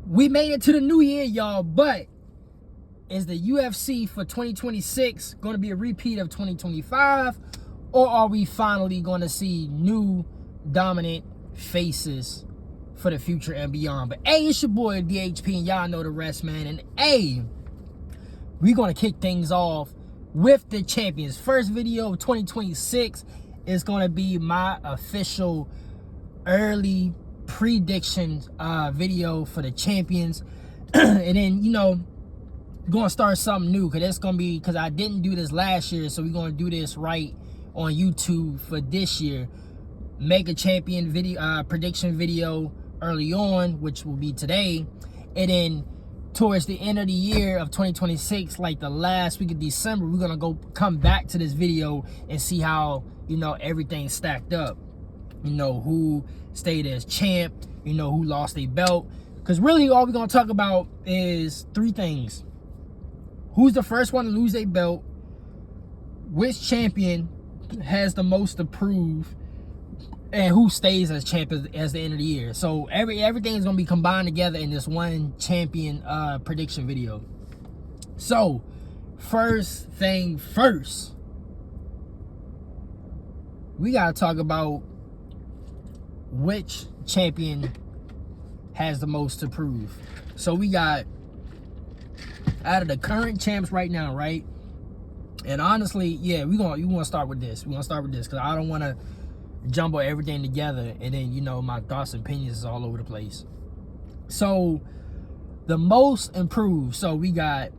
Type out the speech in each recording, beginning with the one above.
We made it to the new year, y'all, but is the UFC for 2026 going to be a repeat of 2025, or are we finally going to see new dominant faces for the future and beyond? But hey, it's your boy DHP, and y'all know the rest, man. And hey, we're going to kick things off with the champions. First video of 2026 is going to be my official early predictions video for the champions. And then, you know, going to start something new, because it's going to be, because I didn't do this last year, so we're going to do this right on YouTube for this year. Make a champion video prediction video early on, which will be today, and then towards the end of the year of 2026, like the last week of December, we're gonna come back to this video and see how, you know, everything stacked up. You know, who stayed as champ, you know, who lost a belt. Because really all we're gonna talk about is three things: who's the first one to lose a belt, which champion has the most to prove, and who stays as champ as the end of the year. So everything is gonna be combined together in this one champion prediction video. So first thing first, we gotta talk about which champion has the most to prove. So we got, out of the current champs right now, right? And honestly, yeah, we gonna start with this. We're gonna start with this because I don't want to jumble everything together and then, you know, my thoughts and opinions is all over the place. So the most improved, so we got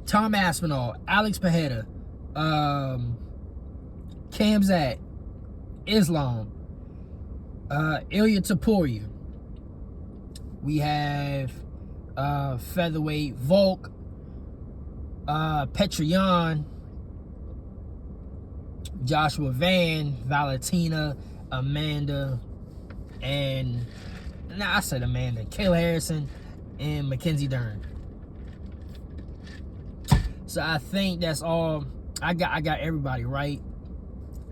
Tom Aspinall, Alex Pereira, Khamzat, Islam, Ilya Topuria. We have featherweight Volk, Petrian, Joshua Van, Valentina, Amanda, and I said Amanda, Kayla Harrison, and Mackenzie Dern. So I think that's all. I got everybody right.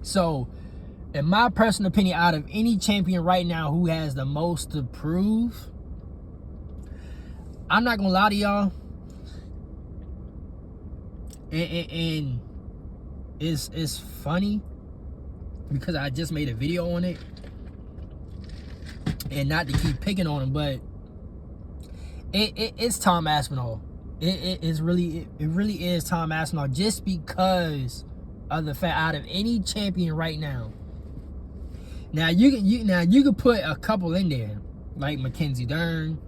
So in my personal opinion, out of any champion right now who has the most to prove, I'm not gonna lie to y'all, and it's funny because I just made a video on it, and not to keep picking on him, but it's Tom Aspinall. It really is Tom Aspinall, just because of the fact, out of any champion right now. Now you can put a couple in there like Mackenzie Dern,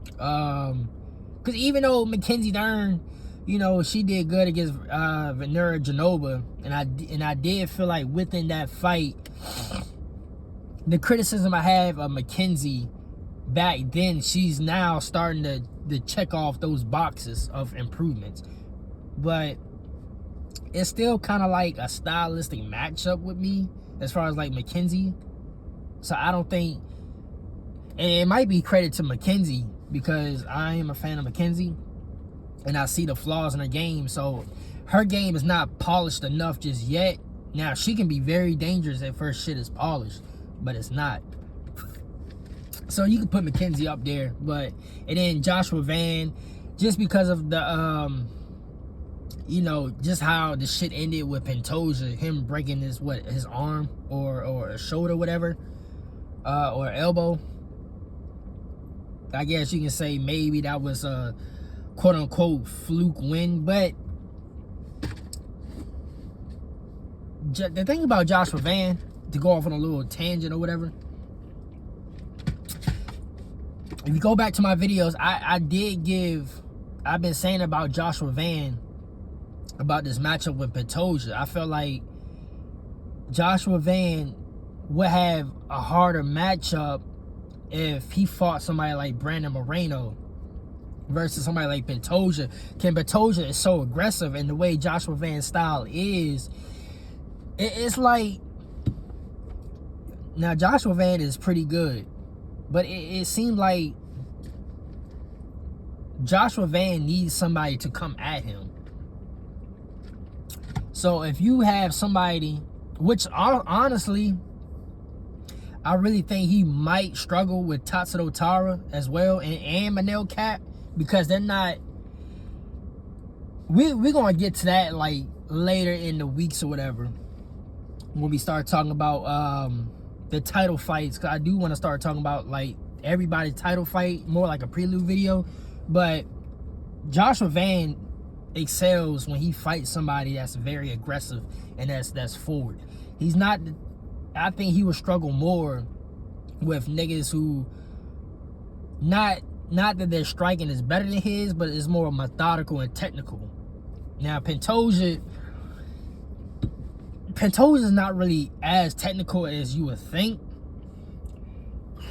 because even though Mackenzie Dern, you know, she did good against Vanessa Genova, and I did feel like within that fight, the criticism I have of Mackenzie back then, she's now starting to check off those boxes of improvements, but it's still kind of like a stylistic matchup with me as far as like Mackenzie. So I don't think, and it might be credit to Mackenzie because I am a fan of Mackenzie and I see the flaws in her game. So her game is not polished enough just yet. Now she can be very dangerous if her shit is polished, but it's not. So you can put Mackenzie up there, and then Joshua Van, just because of the you know, just how the shit ended with Pantoja, him breaking his arm or a shoulder, whatever, or elbow. I guess you can say maybe that was a quote unquote fluke win, but the thing about Joshua Van, to go off on a little tangent or whatever, if you go back to my videos, I've been saying about Joshua Van, about this matchup with Pantoja. I felt like Joshua Van would have a harder matchup if he fought somebody like Brandon Moreno versus somebody like Pantoja. Pantoja is so aggressive, and the way Joshua Van's style is, it's like, now Joshua Van is pretty good, but it seemed like Joshua Van needs somebody to come at him. So if you have somebody, which honestly, I really think he might struggle with Tatsudo Tara as well, and Manel Cap, because they're not. We're gonna get to that like later in the weeks or whatever, when we start talking about the title fights, because I do want to start talking about like everybody's title fight, more like a prelude video. But Joshua Van excels when he fights somebody that's very aggressive and that's forward. He's not. I think he would struggle more with niggas who not that their striking is better than his, but it's more methodical and technical. Now Pantoja is not really as technical as you would think.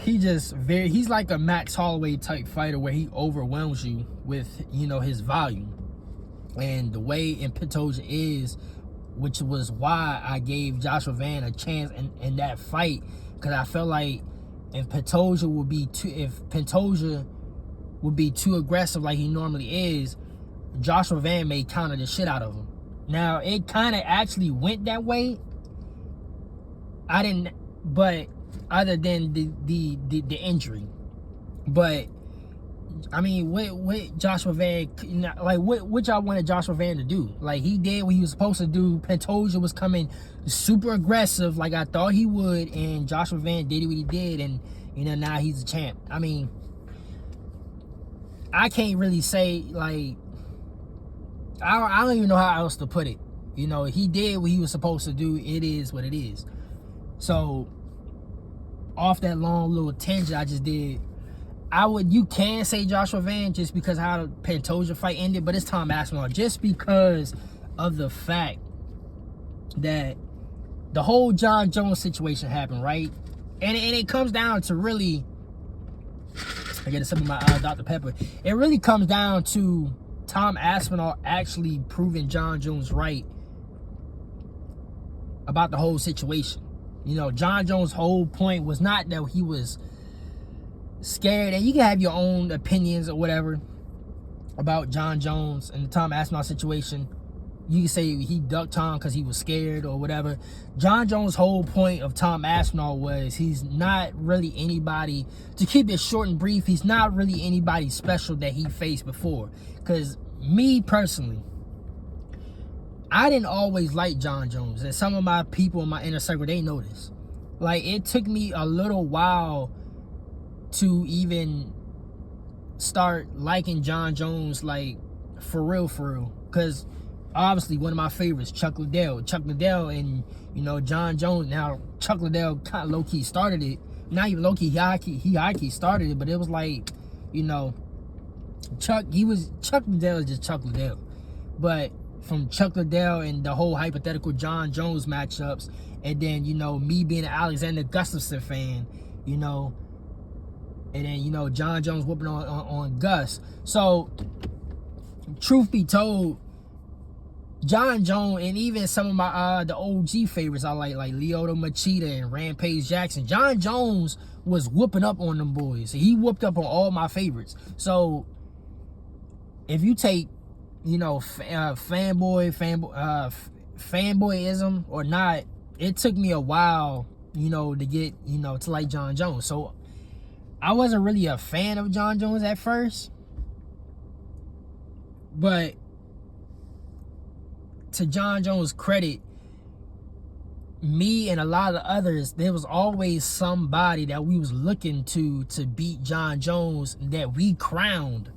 He's like a Max Holloway type fighter, where he overwhelms you with, you know, his volume. And the way Pantoja is, which was why I gave Joshua Van a chance in that fight, because I felt like if Pantoja would be too aggressive like he normally is, Joshua Van may counter the shit out of him. Now it kind of actually went that way. But other than the injury, but I mean, what Joshua Van, like what y'all wanted Joshua Van to do? Like, he did what he was supposed to do. Pantoja was coming super aggressive, like I thought he would, and Joshua Van did what he did, and you know, now he's a champ. I mean, I can't really say, like, I don't even know how else to put it. You know, he did what he was supposed to do. It is what it is. So, off that long little tangent I just did, you can say Joshua Van just because how the Pantoja fight ended, but it's Tom Aspinall, just because of the fact that the whole Jon Jones situation happened, right? And it comes down to really, I get some of my Dr. Pepper. It really comes down to Tom Aspinall actually proving Jon Jones right about the whole situation. You know, Jon Jones' whole point was not that he was scared, and you can have your own opinions or whatever about Jon Jones and the Tom Aspinall situation. You can say he ducked Tom because he was scared or whatever. Jon Jones' whole point of Tom Aspinall was he's not really anybody, to keep it short and brief, he's not really anybody special that he faced before. Because me personally, I didn't always like Jon Jones, and some of my people in my inner circle, they know this. Like, it took me a little while to even start liking Jon Jones, like, for real, because obviously one of my favorites, Chuck Liddell and, you know, Jon Jones. Now Chuck Liddell kind of low-key started it, not even low-key, he high-key started it, but it was like, you know, Chuck Liddell is just Chuck Liddell. But from Chuck Liddell and the whole hypothetical Jon Jones matchups, and then, you know, me being an Alexander Gustafsson fan, you know, and then, you know, Jon Jones whooping on Gus. So, truth be told, Jon Jones, and even some of my the OG favorites I like Lyoto Machida and Rampage Jackson, Jon Jones was whooping up on them boys. He whooped up on all my favorites. So, if you take, you know, fanboyism or not, it took me a while, you know, to get, you know, to like Jon Jones. So I wasn't really a fan of Jon Jones at first, but to Jon Jones' credit, me and a lot of others, there was always somebody that we was looking to beat Jon Jones, that we crowned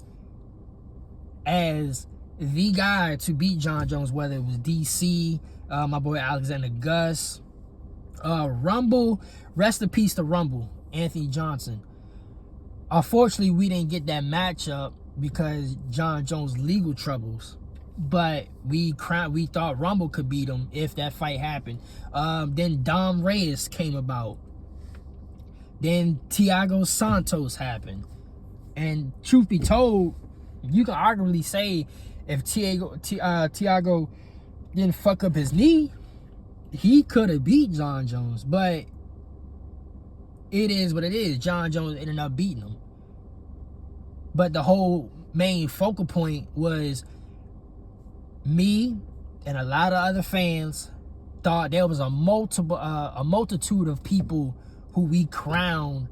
as the guy to beat Jon Jones, whether it was DC, my boy Alexander Gus, Rumble, rest in peace to Rumble, Anthony Johnson. Unfortunately, we didn't get that matchup because Jon Jones' legal troubles, but we thought Rumble could beat him if that fight happened. Then Dom Reyes came about. Then Thiago Santos happened. And truth be told, you can arguably say if Thiago didn't fuck up his knee, he could have beat Jon Jones. But it is what it is. Jon Jones ended up beating him. But the whole main focal point was me and a lot of other fans thought there was a multitude of people who we crown,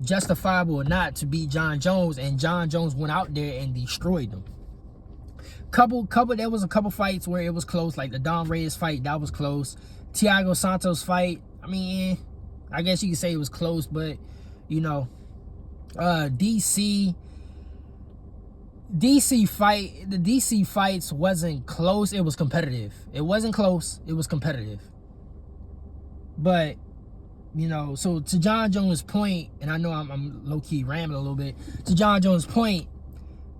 justifiable or not, to beat Jon Jones, and Jon Jones went out there and destroyed them. There was a couple fights where it was close, like the Dom Reyes fight, that was close. Thiago Santos fight, I mean, I guess you could say it was close, but you know, DC fight, the DC fights wasn't close, it was competitive. It wasn't close, it was competitive. But you know, so to Jon Jones' point, and I know I'm low-key rambling a little bit, to Jon Jones' point,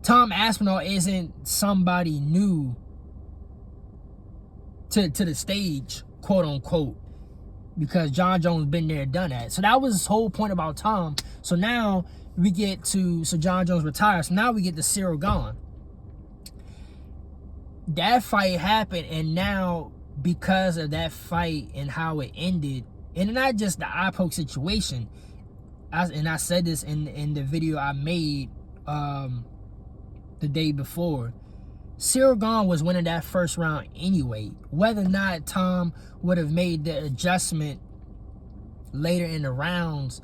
Tom Aspinall isn't somebody new to the stage, quote unquote, because Jon Jones been there, done that. So that was his whole point about Tom. So now we get to, so Jon Jones retires. So now we get to Ciryl Gane. That fight happened, and now because of that fight and how it ended, and not just the eye poke situation, I said this in the video I made the day before, Ciryl Gane was winning that first round anyway. Whether or not Tom would have made the adjustment later in the rounds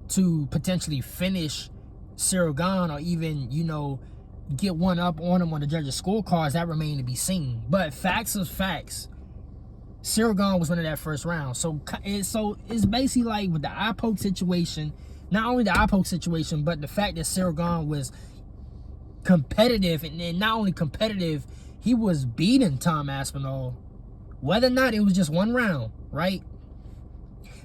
to potentially finish Ciryl Gane, or even, you know, get one up on him on the judges' scorecards, that remained to be seen. But facts is facts. Ciryl Gane was winning that first round. So it's basically like with the eye poke situation, not only the eye poke situation, but the fact that Ciryl Gane was competitive, and not only competitive, he was beating Tom Aspinall, whether or not it was just one round, right?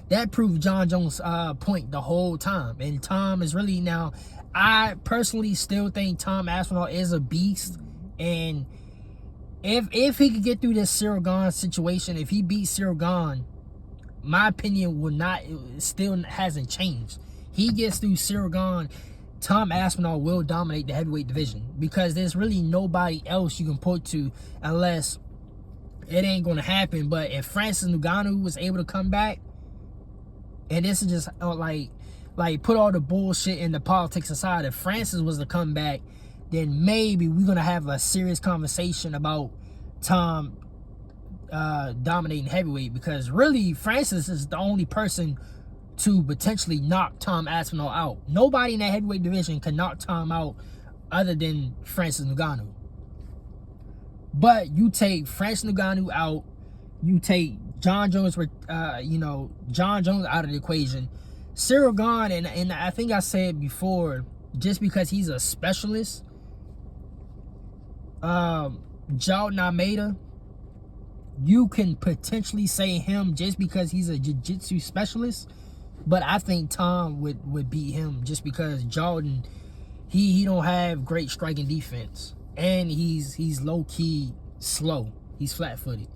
That proved Jon Jones' point the whole time. And Tom is really, now, I personally still think Tom Aspinall is a beast, and if he could get through this Ciryl Gane situation, if he beats Ciryl Gane, my opinion will not, it still hasn't changed. He gets through Ciryl Gane, Tom Aspinall will dominate the heavyweight division, because there's really nobody else you can put to, unless it ain't going to happen. But if Francis Ngannou was able to come back, and this is just like put all the bullshit and the politics aside, if Francis was to come back, then maybe we're going to have a serious conversation about Tom dominating heavyweight, because really Francis is the only person to potentially knock Tom Aspinall out. Nobody in that heavyweight division can knock Tom out other than Francis Ngannou. But you take Francis Ngannou out, you take Jon Jones, Jon Jones out of the equation. Ciryl Gane, and I think I said before, just because he's a specialist, Jailton Almeida, you can potentially say him just because he's a jiu-jitsu specialist. But I think Tom would beat him, just because Jailton, he don't have great striking defense, and he's low-key slow. He's flat-footed.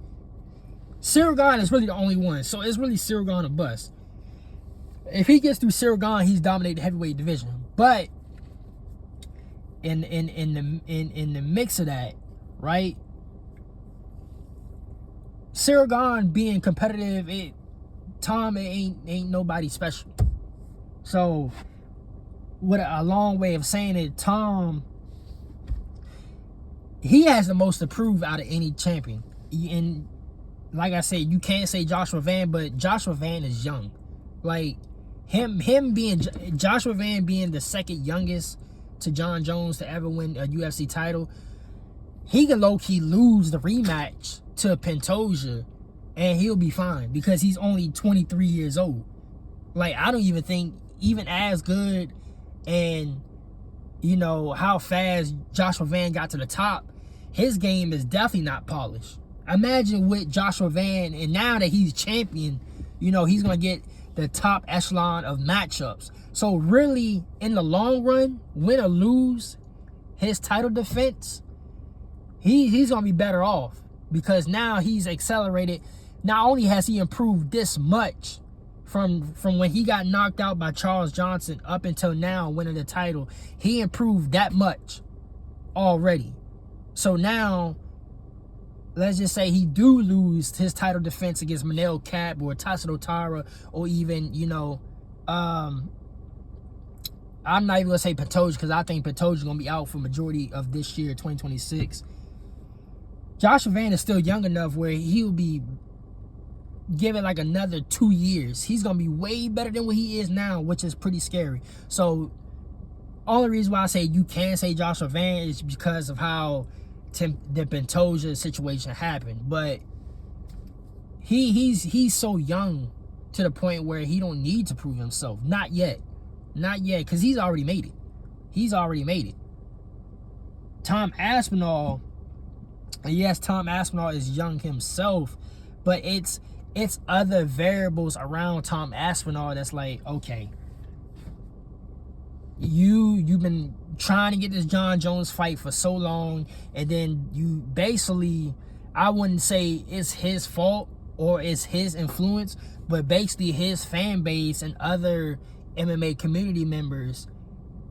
Ciryl Gane is really the only one, so it's really Ciryl Gane or bust. If he gets through Ciryl Gane, he's dominated the heavyweight division. But in the mix of that, right? Ciryl Gane being competitive, Tom ain't nobody special. So, what a long way of saying it, Tom, he has the most to prove out of any champion. And like I said, you can't say Joshua Van, but Joshua Van is young. Like him being Joshua Van being the second youngest to Jon Jones to ever win a UFC title, he can low-key lose the rematch to Pantoja, and he'll be fine, because he's only 23 years old. Like, I don't even think, even as good, and you know how fast Joshua Van got to the top, his game is definitely not polished. Imagine with Joshua Van, and now that he's champion, you know, he's gonna get the top echelon of matchups. So really, in the long run, win or lose his title defense, he's gonna be better off, because now he's accelerated. Not only has he improved this much from when he got knocked out by Charles Johnson up until now winning the title, he improved that much already. So now, let's just say he do lose his title defense against Manel Kape or Tatsuro Taira, or even, you know, I'm not even gonna say Pantoja, because I think Pantoja's gonna be out for majority of this year, 2026. Joshua Van is still young enough where he'll be give it like another 2 years, he's gonna be way better than what he is now, which is pretty scary. So only reason why I say you can say Joshua Van is because of how the Pantoja situation happened. But he's so young to the point where he don't need to prove himself. Not yet, because he's already made it. Tom Aspinall, yes, Tom Aspinall is young himself, but it's other variables around Tom Aspinall that's like, okay, you've been trying to get this Jon Jones fight for so long, and then you basically, I wouldn't say it's his fault or it's his influence, but basically his fan base and other MMA community members,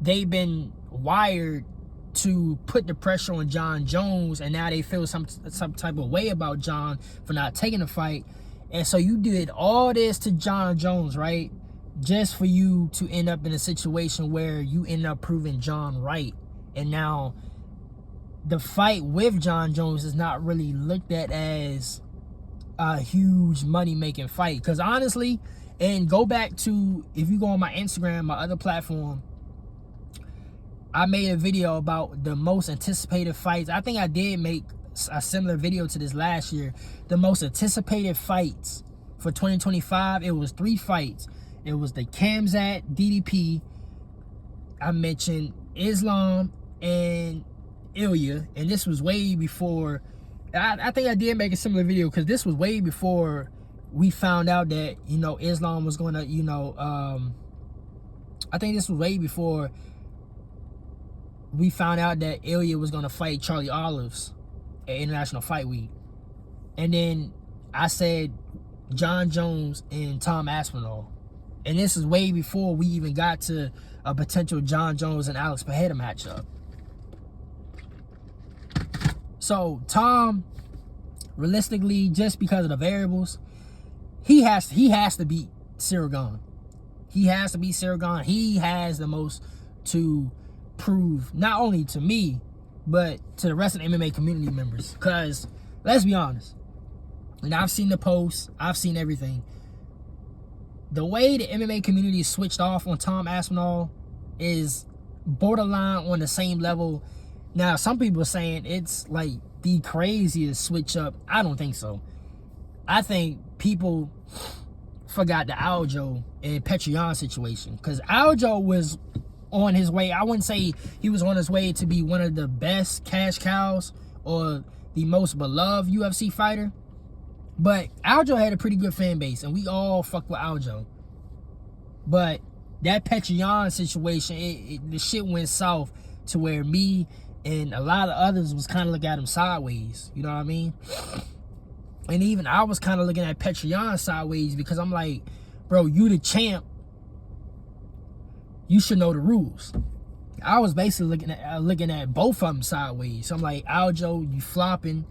they've been wired to put the pressure on Jon Jones, and now they feel some type of way about Jon for not taking the fight. And so you did all this to Jon Jones, right? Just for you to end up in a situation where you end up proving Jon right. And now the fight with Jon Jones is not really looked at as a huge money-making fight. Because honestly, and go back to, if you go on my Instagram, my other platform, I made a video about the most anticipated fights. I think I did make a similar video to this last year. The most anticipated fights for 2025, it was 3 fights. It was the Khamzat DDP. I mentioned Islam and Ilya, and this was way before. I think I did make a similar video because this was way before we found out that, you know, Islam was going to, you know, I think this was way before we found out that Ilya was going to fight Charlie Olives at International Fight Week. And then I said Jon Jones and Tom Aspinall. And this is way before we even got to a potential Jon Jones and Alex Pereira matchup. So Tom, realistically, just because of the variables, he has to beat Ciryl Gane. He has to beat Ciryl Gane. He has the most to prove, not only to me, but to the rest of the MMA community members. Because let's be honest, and I've seen the posts, I've seen everything. The way the MMA community switched off on Tom Aspinall is borderline on the same level. Now, some people are saying it's like the craziest switch up. I don't think so. I think people forgot the Aljo and Petr Yan situation, because Aljo was on his way. I wouldn't say he was on his way to be one of the best cash cows or the most beloved UFC fighter, but Aljo had a pretty good fan base, and we all fuck with Aljo. But that Petr Yan situation, the shit went south to where me and a lot of others was kind of looking at him sideways. You know what I mean? And even I was kind of looking at Petr Yan sideways, because I'm like, bro, you the champ. You should know the rules. I was basically looking at both of them sideways. So I'm like, Aljo, you flopping,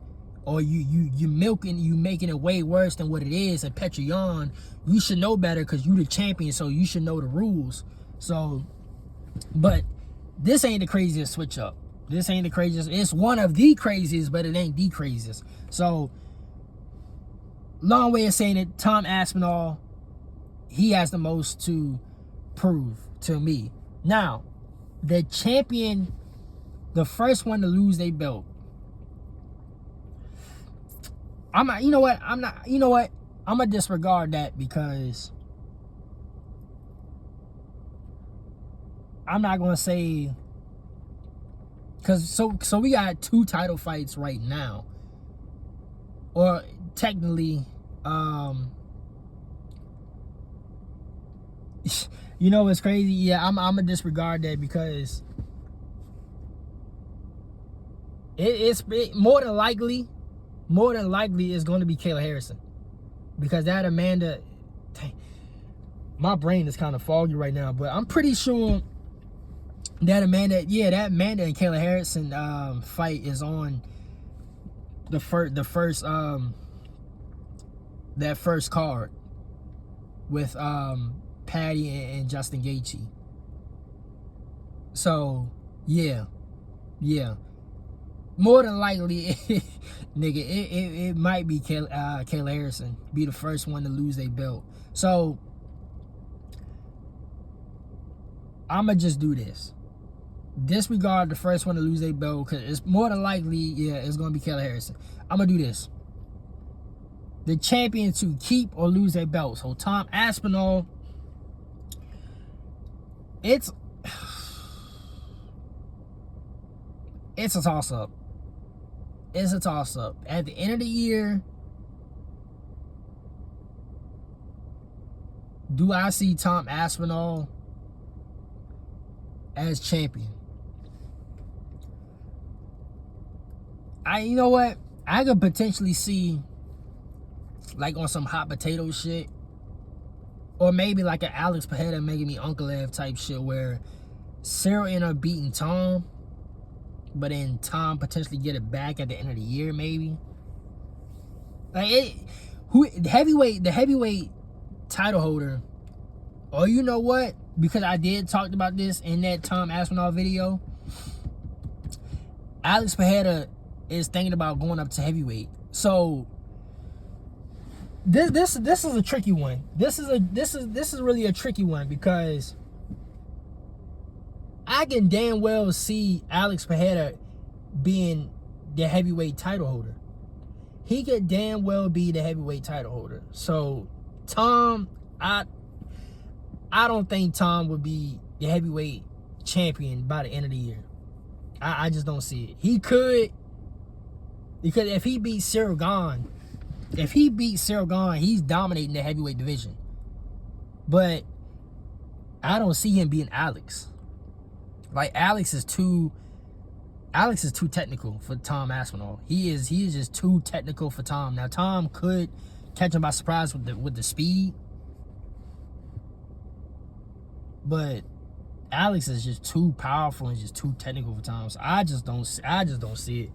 or you milking, you making it way worse than what it is. And Petr Yan, you should know better because you the champion, so you should know the rules. So, but this ain't the craziest switch up. This ain't the craziest. It's one of the craziest, but it ain't the craziest. So, long way of saying it, Tom Aspinall, he has the most to prove to me. Now, the champion, the first one to lose their belt, I'm gonna disregard that, because I'm not gonna say, because so we got 2 title fights right now, or technically, you know what's crazy? Yeah, I'm gonna disregard that, because it's more than likely it's going to be Kayla Harrison, because that Amanda, my brain is kind of foggy right now, but I'm pretty sure that Amanda and Kayla Harrison fight is on the first that first card with Patty and Justin Gaethje. So yeah. more than likely, nigga, it might be Kayla Harrison be the first one to lose their belt. So I'ma just do this. Disregard the first one to lose their belt because it's more than likely, yeah, it's gonna be Kayla Harrison. I'm gonna do this. The champion to keep or lose their belt. So Tom Aspinall, it's a toss-up. It's a toss-up. At the end of the year, do I see Tom Aspinall as champion? You know what? I could potentially see, like, on some hot potato shit, or maybe like an Alex Pereira making me Uncle Ev type shit, where Cyril ended up beating Tom, but then Tom potentially get it back at the end of the year, maybe. Like, the heavyweight title holder. Oh, you know what? Because I did talk about this in that Tom Aspinall video. Alex Pereira is thinking about going up to heavyweight. So this is a tricky one. This is really a tricky one because I can damn well see Alex Pereira being the heavyweight title holder. He could damn well be the heavyweight title holder. So Tom, I don't think Tom would be the heavyweight champion by the end of the year. I just don't see it. He could, because if he beats Cyril Gane, he's dominating the heavyweight division. But I don't see him being Alex. Like, Alex is too technical for Tom Aspinall. He is just too technical for Tom. Now Tom could catch him by surprise with the speed, but Alex is just too powerful and just too technical for Tom. So I just don't see it.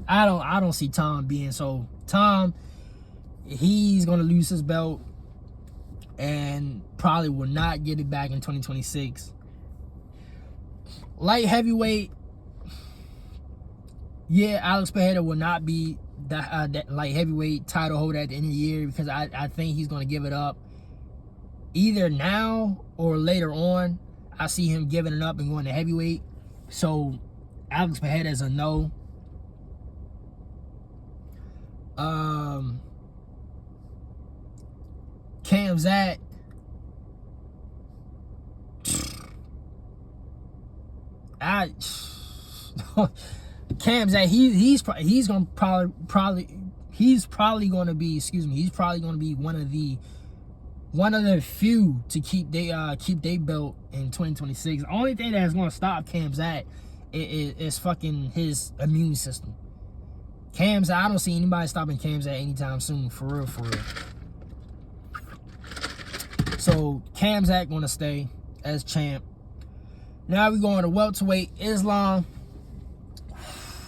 I don't see Tom being. So Tom, he's gonna lose his belt and probably will not get it back in 2026. Light heavyweight, yeah, Alex Pereira will not be that light heavyweight title holder at the end of the year, because I think he's gonna give it up either now or later on. I see him giving it up and going to heavyweight. So Alex Pereira is a no. Khamzat, Khamzat, he's probably going to be one of the few to keep they belt in 2026. The only thing that's going to stop Khamzat is fucking his immune system. Khamzat, I don't see anybody stopping Khamzat anytime soon, for real. So Khamzat going to stay as champ. Now we going to welterweight. Islam.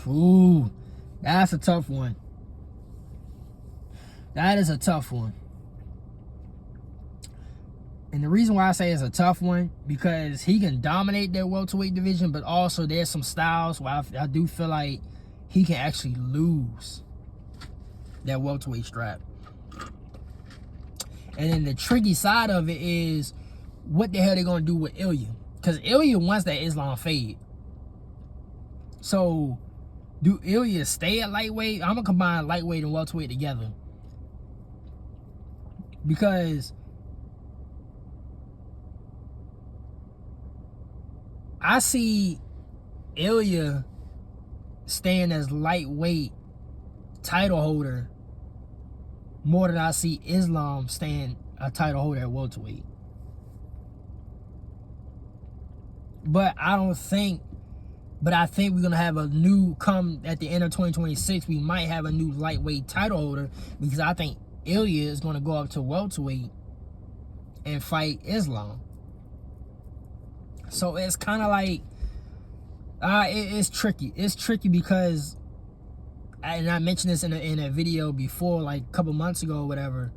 Ooh, that's a tough one. That is a tough one. And the reason why I say it's a tough one, because he can dominate that welterweight division, but also there's some styles where I do feel like he can actually lose that welterweight strap. And then the tricky side of it is, what the hell they gonna do with Ilya? Because Ilya wants that Islam fade. So do Ilya stay at lightweight? I'm gonna combine lightweight and welterweight together, because I see Ilya staying as lightweight title holder more than I see Islam staying a title holder at welterweight. But I think we're gonna have a new, come at the end of 2026, we might have a new lightweight title holder, because I think Ilya is gonna go up to welterweight and fight Islam. So it's kind of like, it's tricky. It's tricky because, and I mentioned this in a video before, like a couple months ago or whatever,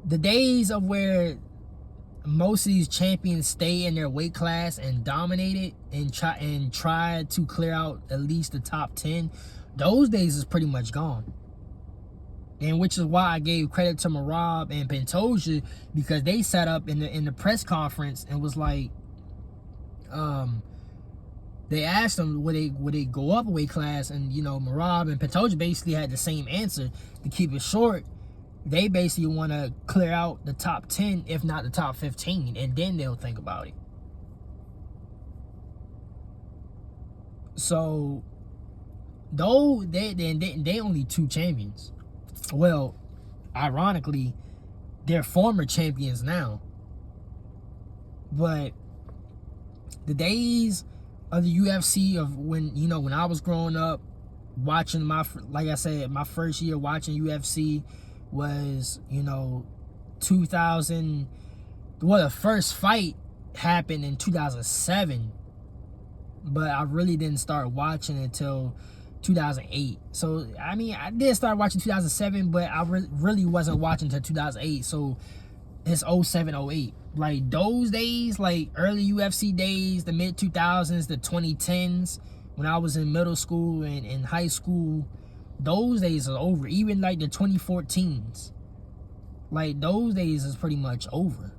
the days of where most of these champions stay in their weight class and dominate it and try to clear out at least the top 10, those days is pretty much gone. And which is why I gave credit to Merab and Pantoja, because they sat up in the press conference and was like, they asked them would they go up a weight class, and you know, Merab and Pantoja basically had the same answer. To keep it short, they basically want to clear out the top 10, if not the top 15, and then they'll think about it. So, though they only 2 champions. Well, ironically, they're former champions now. But the days of the UFC of when, you know, when I was growing up, watching like I said, my first year watching UFC was, you know, 2000. Well, the first fight happened in 2007, but I really didn't start watching until 2008. So I mean, I did start watching 2007, but I really wasn't watching until 2008. So it's 07, 08. Like those days, like early UFC days, the mid 2000s, the 2010s, when I was in middle school and in high school, those days are over. Even like the 2014s, like those days is pretty much over.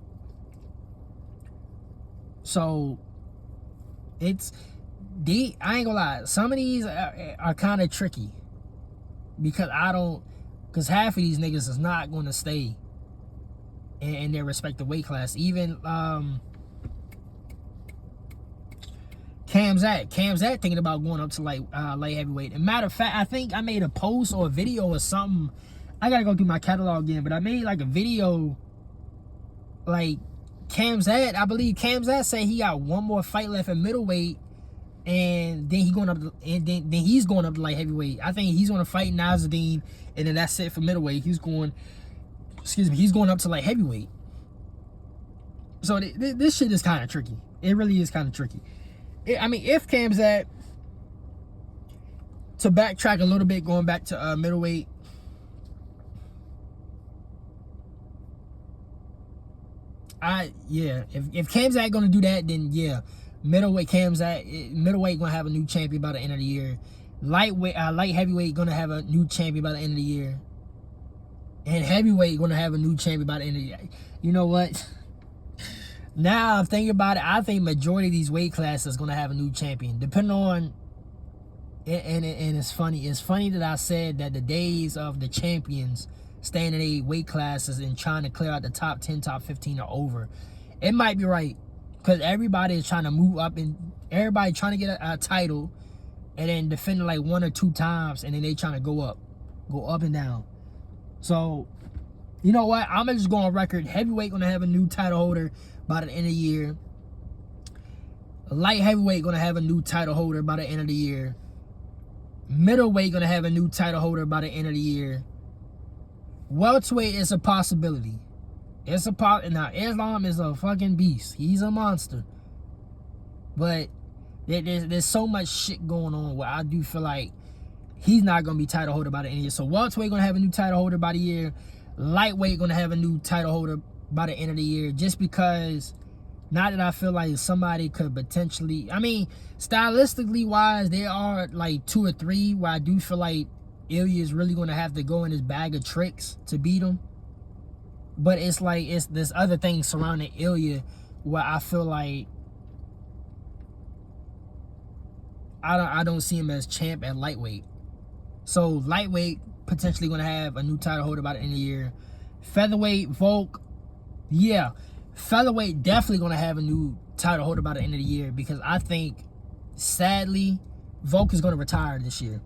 So it's I ain't gonna lie, some of these are kind of tricky, because half of these niggas is not gonna stay in their respective weight class. Even Khamzat thinking about going up to like light heavyweight. And matter of fact, I think I made a post or a video or something. I gotta go through my catalog again, but I made like a video, like Khamzat, I believe Khamzat said he got one more fight left at middleweight, and then he's going up to light heavyweight. I think he's gonna fight Nasruddin, and then that's it for middleweight. He's going up to light heavyweight. So this shit is kind of tricky. It really is kind of tricky. I mean, if Khamzat, to backtrack a little bit, going back to middleweight, if Khamzat gonna do that, then yeah, middleweight gonna have a new champion by the end of the year. Light heavyweight gonna have a new champion by the end of the year, and heavyweight gonna have a new champion by the end of the year. You know what? Now I'm thinking about it, I think majority of these weight classes is gonna have a new champion, depending on. And it's funny. It's funny that I said that the days of the champions staying in 8 weight classes and trying to clear out the top 10, top 15 are over. It might be right, because everybody is trying to move up, and everybody trying to get a title and then defend it like 1 or 2 times, and then they trying to go up and down. So, you know what? I'm gonna just go on record. Heavyweight gonna have a new title holder by the end of the year. Light heavyweight gonna have a new title holder by the end of the year. Middleweight gonna have a new title holder by the end of the year. Welterweight is a possibility. Now Islam is a fucking beast. He's a monster. But there's so much shit going on where I do feel like he's not gonna be title holder by the end of the year. So welterweight gonna have a new title holder by the year. Lightweight gonna have a new title holder by the end of the year. Just because, not that I feel like somebody could potentially, I mean, stylistically wise, there are like 2 or 3 where I do feel like Ilya is really gonna have to go in his bag of tricks to beat him. But it's like, it's this other thing surrounding Ilya where I feel like I don't see him as champ at lightweight. So lightweight potentially gonna have a new title holder by the end of the year. Featherweight, Volk, yeah. Featherweight definitely gonna have a new title holder by the end of the year, because I think, sadly, Volk is gonna retire this year.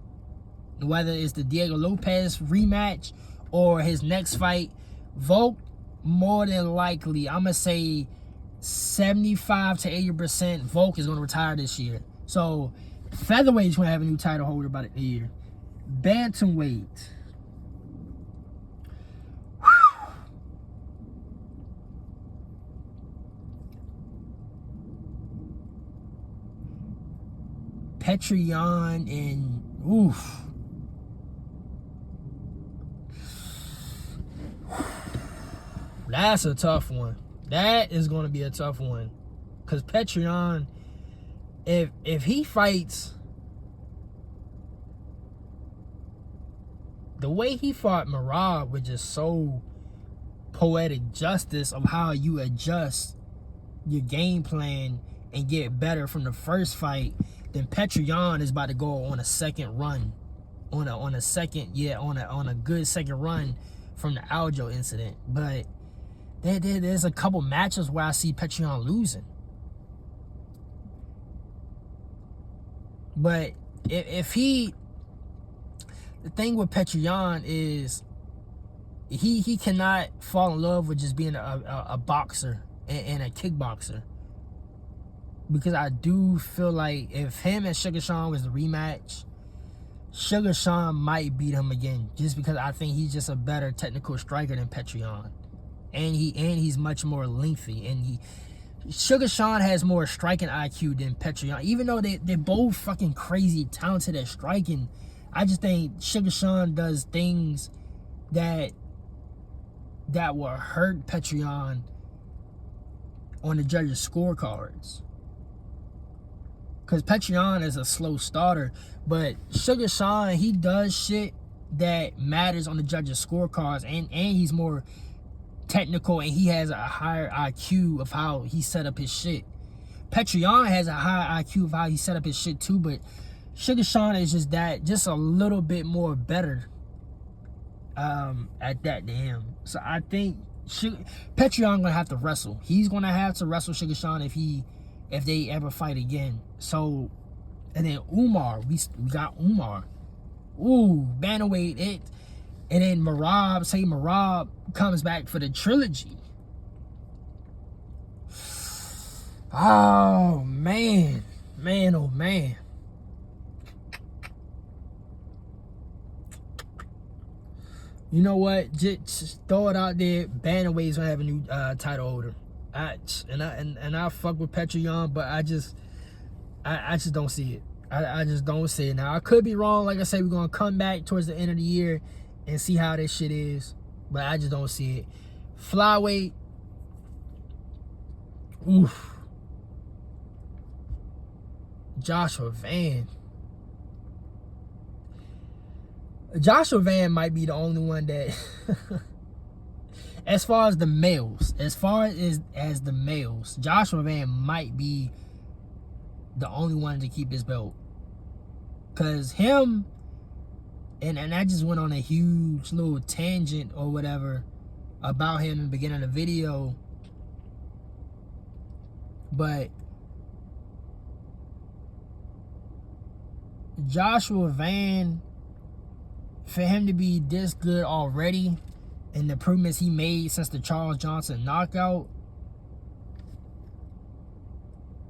Whether it's the Diego Lopez rematch or his next fight, Volk, more than likely, I'm gonna say 75 to 80%, Volk is gonna retire this year. So featherweight is gonna have a new title holder by the end of the year. Bantamweight. Petr Yan and oof. That's a tough one. That is going to be a tough one. Because Petrion, if he fights the way he fought Merab, with just so poetic justice of how you adjust your game plan and get better from the first fight, then Petrion is about to go on a second run, on a good second run from the Aljo incident. But there's a couple matches where I see Petrion losing. But if the thing with Petrion is he cannot fall in love with just being a boxer and a kickboxer. Because I do feel like if him and Sugar Sean was the rematch, Sugar Sean might beat him again, just because I think he's just a better technical striker than Petrion. And he's much more lengthy, and Sugar Sean has more striking IQ than Petrion. Even though they're both fucking crazy talented at striking, I just think Sugar Sean does things that will hurt Petrion on the judges' scorecards. Because Petrion is a slow starter, but Sugar Sean, he does shit that matters on the judges' scorecards, and he's more technical, and he has a higher IQ of how he set up his shit. Petrion has a high IQ of how he set up his shit too, but Sugar Sean is just a little bit more better at that than him. So I think Petrion gonna have to wrestle. He's gonna have to wrestle Sugar Sean if they ever fight again. So, and then Umar, we got Umar. Ooh, bantamweight it. And then Merab comes back for the trilogy. Oh, man. Man, oh, man. You know what? Just throw it out there. Bantamweight's gonna have a new title holder. I fuck with Petrion, but I just don't see it. I just don't see it. Now, I could be wrong. Like I said, we're gonna come back towards the end of the year and see how this shit is, but I just don't see it. Flyweight, oof. Joshua Van might be the only one that as far as the males, the males, Joshua Van might be the only one to keep his belt. Cause him, and I just went on a huge little tangent or whatever about him in the beginning of the video. But Joshua Van, for him to be this good already, and the improvements he made since the Charles Johnson knockout,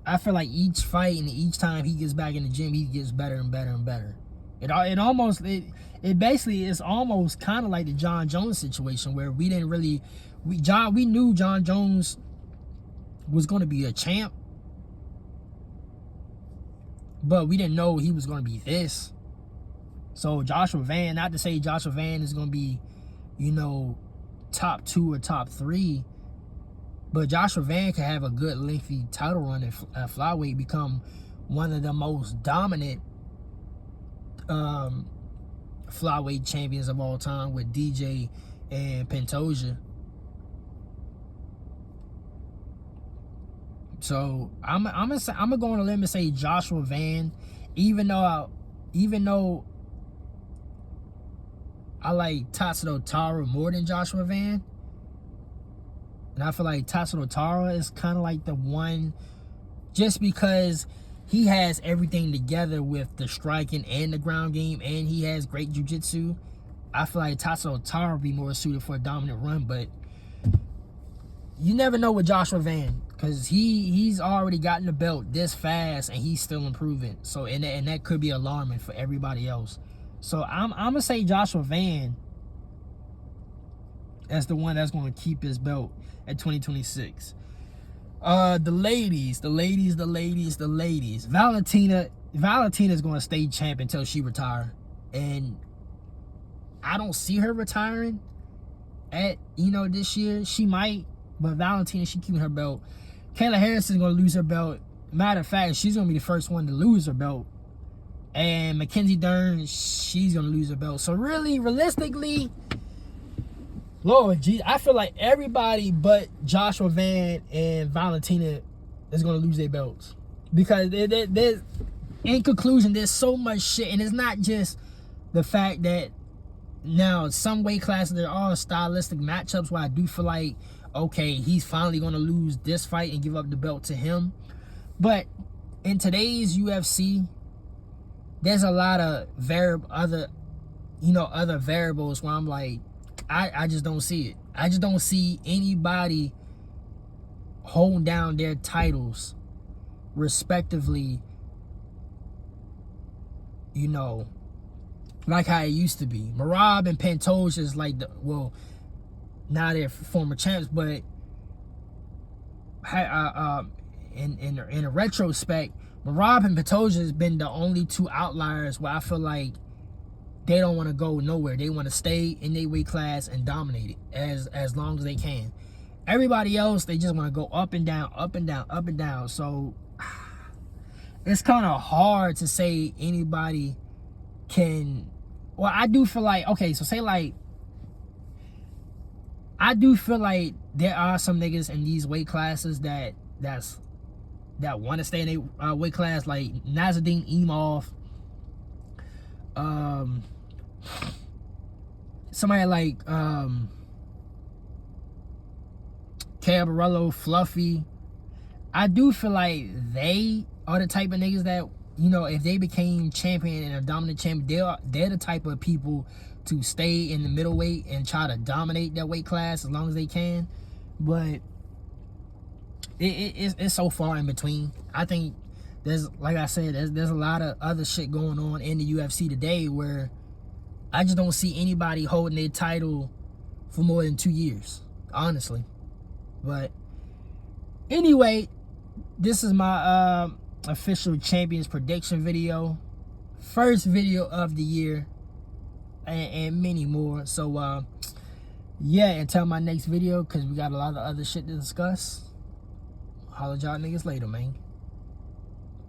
I feel like each fight and each time he gets back in the gym, he gets better and better and better. It basically is almost kind of like the John Jones situation, where we knew John Jones was going to be a champ, but we didn't know he was going to be this. So Joshua Van, not to say Joshua Van is going to be, top 2 or top 3, but Joshua Van could have a good lengthy title run at flyweight, become one of the most dominant flyweight champions of all time with DJ and Pantoja. So I'm gonna go on a limb and say Joshua Van, even though I like Tatsuto Tara more than Joshua Van. And I feel like Tatsuto Tara is kind of like the one, just because he has everything together with the striking and the ground game, and he has great jiu-jitsu. I feel like Tatsuto Tara would be more suited for a dominant run, but you never know with Joshua Van, because he's already gotten the belt this fast and he's still improving. So and that could be alarming for everybody else. So I'm gonna say Joshua Van as the one that's gonna keep his belt at 2026. The ladies. Valentina's gonna stay champ until she retire, and I don't see her retiring at this year. She might, But Valentina, she keeping her belt. Kayla Harrison is going to lose her belt. Matter of fact, she's going to be the first one to lose her belt. And Mackenzie Dern, she's going to lose her belt. So really, realistically, Lord geez, I feel like everybody but Joshua Van and Valentina is going to lose their belts. Because there's, in conclusion, there's so much shit. And it's not just the fact that now some weight classes, they're all stylistic matchups where I do feel like, okay, he's finally going to lose this fight and give up the belt to him. But in today's UFC, there's a lot of other variables where I'm like, I just don't see it. I just don't see anybody holding down their titles respectively, you know, like how it used to be. Merab and Pantoja is like, now they're former champs, but in a retrospect, Merab and Pantoja has been the only two outliers where I feel like they don't want to go nowhere. They want to stay in their weight class and dominate it as long as they can. Everybody else, they just want to go up and down, up and down, up and down. So it's kind of hard to say anybody can. Well, I do feel like, okay, so say like, I do feel like there are some niggas in these weight classes that want to stay in a weight class, like Nasruddin Imavov, somebody like Caio Borralho, Fluffy. I do feel like they are the type of niggas that, you know, if they became champion and a dominant champion, they're the type of people to stay in the middleweight and try to dominate that weight class as long as they can. But it's so far in between. I think there's, like I said, there's a lot of other shit going on in the UFC today where I just don't see anybody holding their title for more than 2 years, honestly. But anyway, this is my official champions prediction video, first video of the year, and many more. So yeah, until my next video, because we got a lot of other shit to discuss. Holla at y'all niggas later, man.